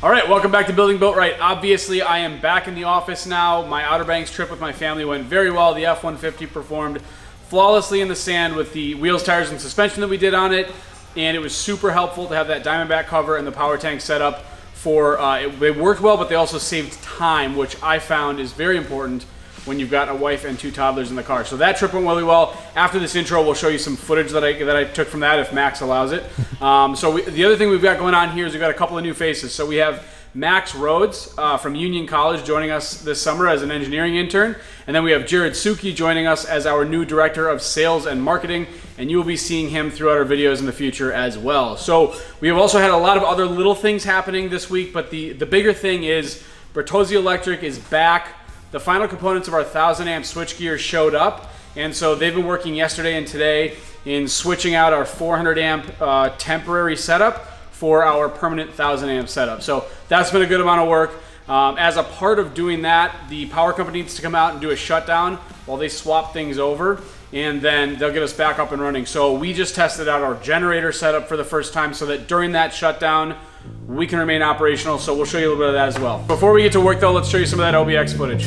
All right, welcome back to Building BuiltRight. Obviously, I am back in the office now. My Outer Banks trip with my family went very well. The F-150 performed flawlessly in the sand with the wheels, tires, and suspension that we did on it. And it was super helpful to have that Diamondback cover and the power tank set up for, they worked well, but they also saved time, which I found is very important when you've got a wife and 2 toddlers in the car. So that trip went really well. After this intro, we'll show you some footage that I took from that, if Max allows it. The other thing we've got going on here is we've got a couple of new faces. So we have Max Rhodes from Union College joining us this summer as an engineering intern. And then we have Jared Suki joining us as our new Director of Sales and Marketing. And you will be seeing him throughout our videos in the future as well. So we have also had a lot of other little things happening this week, but the bigger thing is Bertozzi Electric is back. The final components of our 1000 amp switchgear showed up, and so they've been working yesterday and today in switching out our 400 amp temporary setup for our permanent 1000 amp setup. So that's been a good amount of work. As a part of doing that, the power company needs to come out and do a shutdown while they swap things over, and then they'll get us back up and running. So we just tested out our generator setup for the first time so that during that shutdown, we can remain operational, so we'll show you a little bit of that as well. Before we get to work though, let's show you some of that OBX footage.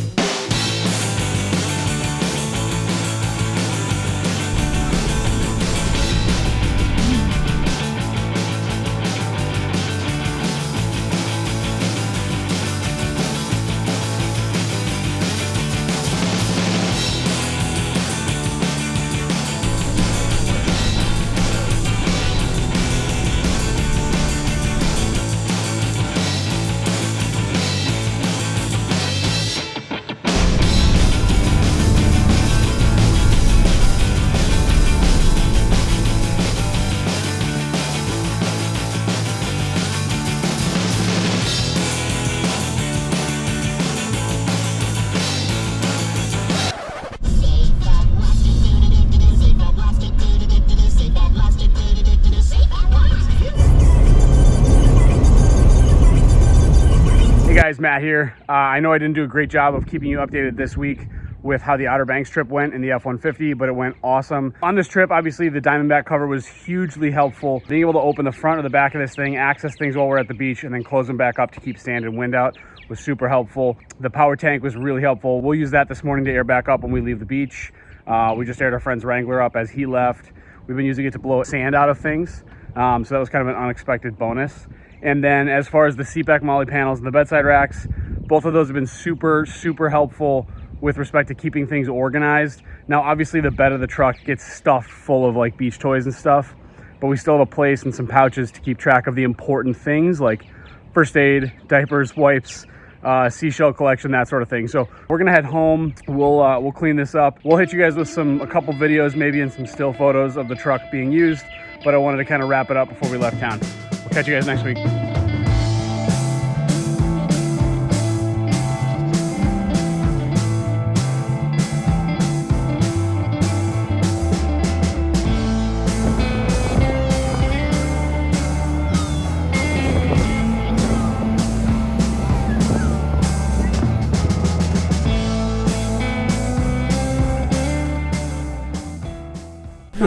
Guys, Matt here. I know I didn't do a great job of keeping you updated this week with how the Outer Banks trip went in the F-150, but it went awesome. On this trip, obviously, the Diamondback cover was hugely helpful. Being able to open the front or the back of this thing, access things while we're at the beach, and then close them back up to keep sand and wind out was super helpful. The power tank was really helpful. We'll use that this morning to air back up when we leave the beach. We just aired our friend's Wrangler up as he left. We've been using it to blow sand out of things, so that was kind of an unexpected bonus. And then as far as the Bedside MOLLE panels and the bedside racks, both of those have been super, super helpful with respect to keeping things organized. Now, obviously the bed of the truck gets stuffed full of like beach toys and stuff, but we still have a place and some pouches to keep track of the important things like first aid, diapers, wipes, seashell collection, that sort of thing. So we're gonna head home. We'll clean this up. We'll hit you guys with a couple videos, maybe, and some still photos of the truck being used, but I wanted to kind of wrap it up before we left town. We'll catch you guys next week.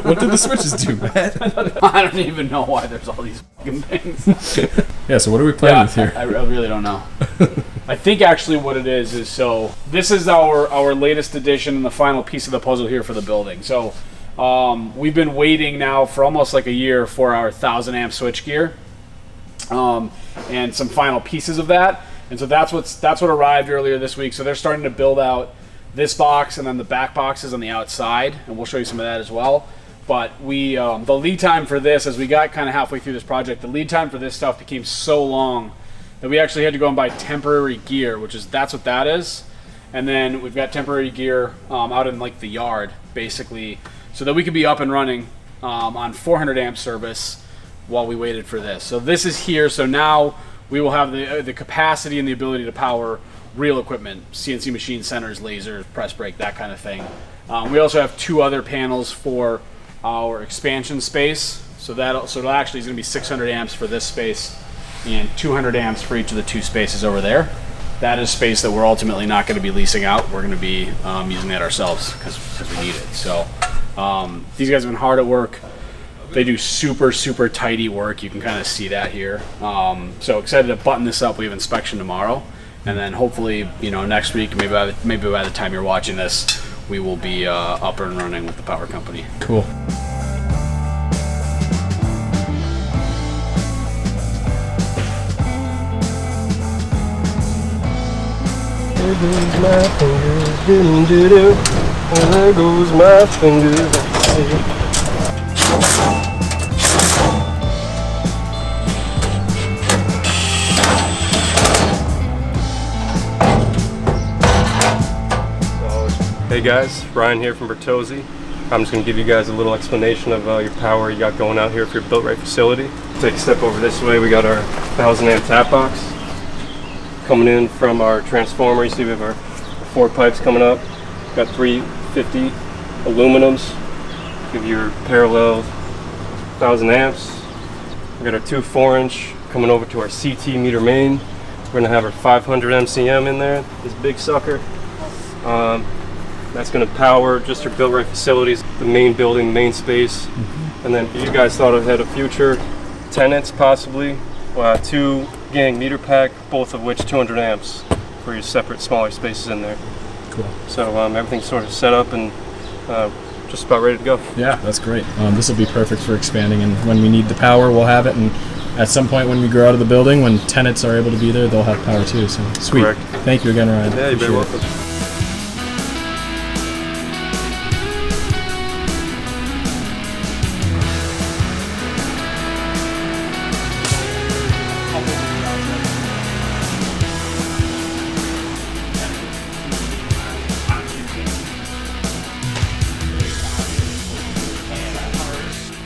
What did the switches do, Matt? I don't even know why there's all these fucking things. Yeah, so what are we playing with here? I really don't know. I think actually what it is so this is our latest addition and the final piece of the puzzle here for the building. So we've been waiting now for almost like a year for our 1000 amp switchgear and some final pieces of that. And so that's what arrived earlier this week. So they're starting to build out this box and then the back boxes on the outside, and we'll show you some of that as well. But we the lead time for this, as we got kind of halfway through this project, the lead time for this stuff became so long that we actually had to go and buy temporary gear, that's what that is. And then we've got temporary gear out in like the yard, basically, so that we could be up and running on 400 amp service while we waited for this. So this is here, so now we will have the capacity and the ability to power real equipment, CNC machine centers, lasers, press brake, that kind of thing. We also have 2 other panels for our expansion space, so that actually is going to be 600 amps for this space and 200 amps for each of the 2 spaces over there. That is space that we're ultimately not going to be leasing out. We're going to be using that ourselves because we need it. So these guys have been hard at work They do super, super tidy work. You can kind of see that here. So excited to button this up. We have inspection tomorrow. And then hopefully, you know, next week, maybe by the time you're watching this, we will be up and running with the power company. Cool. There goes my fingers, doo-doo-doo. And there goes my fingers. Hey guys, Ryan here from Bertozzi. I'm just going to give you guys a little explanation of your power you got going out here for your BuiltRight facility. Take a step over this way, we got our 1000 amp tap box coming in from our transformer. You see we have our 4 pipes coming up. Got 350 aluminums, give you your parallel 1000 amps. We got our 2 4-inch coming over to our CT meter main. We're going to have our 500 MCM in there, this big sucker. That's going to power just your BuiltRight facilities, the main building, main space. And then you guys thought ahead of future tenants possibly. 2 gang meter pack, both of which 200 amps for your separate smaller spaces in there. Cool. So everything's sort of set up and just about ready to go. Yeah, that's great. This will be perfect for expanding, and when we need the power, we'll have it. And at some point when we grow out of the building, when tenants are able to be there, they'll have power too. So sweet. Correct. Thank you again, Ryan. Yeah, you're very Appreciate it. welcome.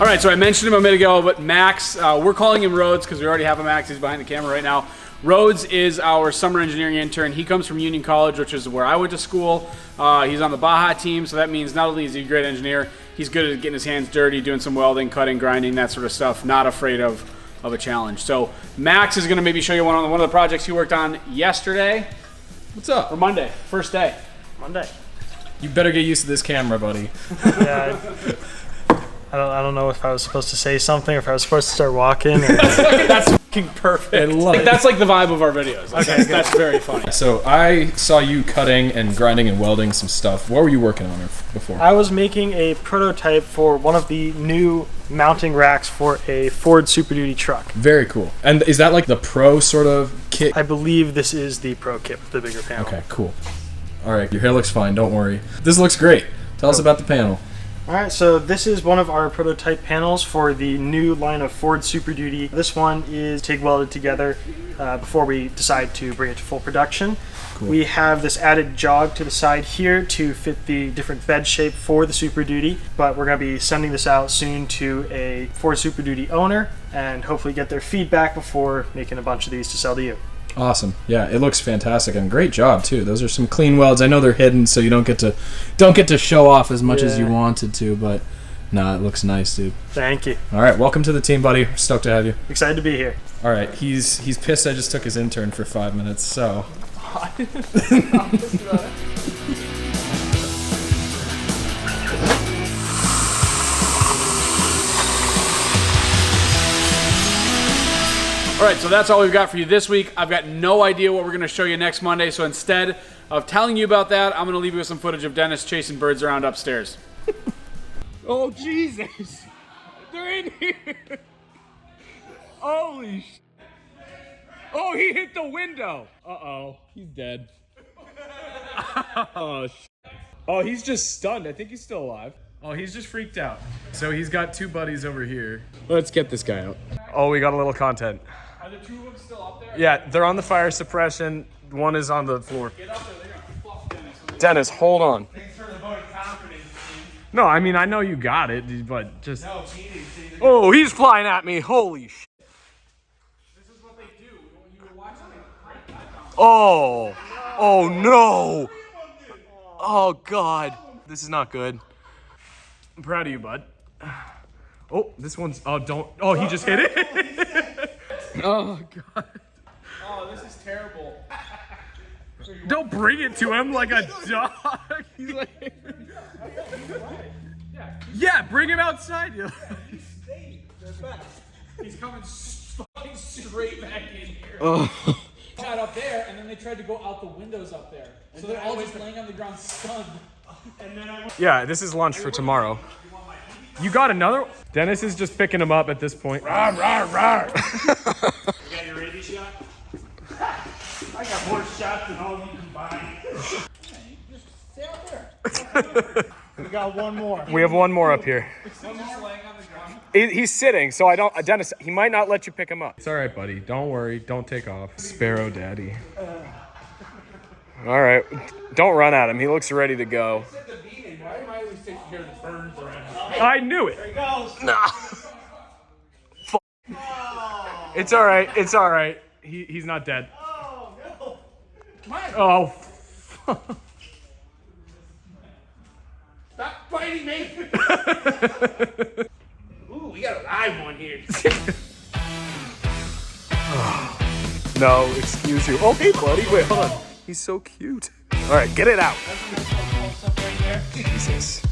All right, so I mentioned him a minute ago, but Max, we're calling him Rhodes because we already have a Max. He's behind the camera right now. Rhodes is our summer engineering intern. He comes from Union College, which is where I went to school. He's on the Baja team, so that means not only is he a great engineer, he's good at getting his hands dirty, doing some welding, cutting, grinding, that sort of stuff. Not afraid of a challenge. So Max is going to maybe show you one of the projects he worked on yesterday. What's up? Or Monday, first day. Monday. You better get used to this camera, buddy. Yeah. I don't know if I was supposed to say something or if I was supposed to start walking. Or... That's fucking perfect. I love it. That's like the vibe of our videos. Okay, that's very funny. So I saw you cutting and grinding and welding some stuff. What were you working on before? I was making a prototype for one of the new mounting racks for a Ford Super Duty truck. Very cool. And is that like the pro sort of kit? I believe this is the pro kit with the bigger panel. Okay, cool. All right, your hair looks fine. Don't worry. This looks great. Tell us about the panel. Alright, so this is one of our prototype panels for the new line of Ford Super Duty. This one is TIG welded together before we decide to bring it to full production. Cool. We have this added jog to the side here to fit the different bed shape for the Super Duty, but we're going to be sending this out soon to a Ford Super Duty owner and hopefully get their feedback before making a bunch of these to sell to you. Awesome. Yeah, it looks fantastic and great job too. Those are some clean welds. I know they're hidden, so you don't get to show off as much as you wanted to, but no, it looks nice, dude. Thank you. All right, welcome to the team, buddy. Stoked to have you. Excited to be here. All right, he's pissed I just took his intern for 5 minutes, so. All right, so that's all we've got for you this week. I've got no idea what we're going to show you next Monday, so instead of telling you about that, I'm going to leave you with some footage of Dennis chasing birds around upstairs. Oh, Jesus. They're in here. Holy sh... Oh, he hit the window. Uh-oh. He's dead. Oh, sh... Oh, he's just stunned. I think he's still alive. Oh, he's just freaked out. So he's got 2 buddies over here. Let's get this guy out. Oh, we got a little content. Are the 2 of them still up there? Yeah, they're on the fire suppression. One is on the floor. Get up there. They're going to fuck Dennis. Dennis, hold on. Thanks for the vote of confidence. No, I mean, I know you got it, but just... No, he didn't. Oh, he's flying at me. Holy sh... This is what they do. You were watching them. Oh. Oh, no. Oh, God. This is not good. I'm proud of you, bud. Oh, this one's... Oh, don't... Oh, he just hit it. Oh, God. Oh, this is terrible. Don't bring it to him like a dog. He's like... Yeah, bring him outside. He's coming fucking straight back in here. Oh. Shot up there, and then they tried to go out the windows up there. So they're all just laying on the ground stunned. Yeah, this is lunch for tomorrow. You got another? Dennis is just picking him up at this point. Rawr, rawr, rawr. You got your rabies shot? I got more shots than all of you combined. Just stay out there. We got one more. We have one more up here. One just laying on the ground. He's sitting, so I don't. Dennis, he might not let you pick him up. It's all right, buddy. Don't worry. Don't take off. Sparrow Daddy. All right. Don't run at him. He looks ready to go. Why am I always taking care of the birds around? I knew it. There he goes. Nah. It's all right. It's all right. He's not dead. Oh, no. Come on. Oh. Stop fighting me. Ooh, we got a live one here. No, excuse you. Oh, hey, buddy. Wait, hold on. He's so cute. All right, get it out. Jesus.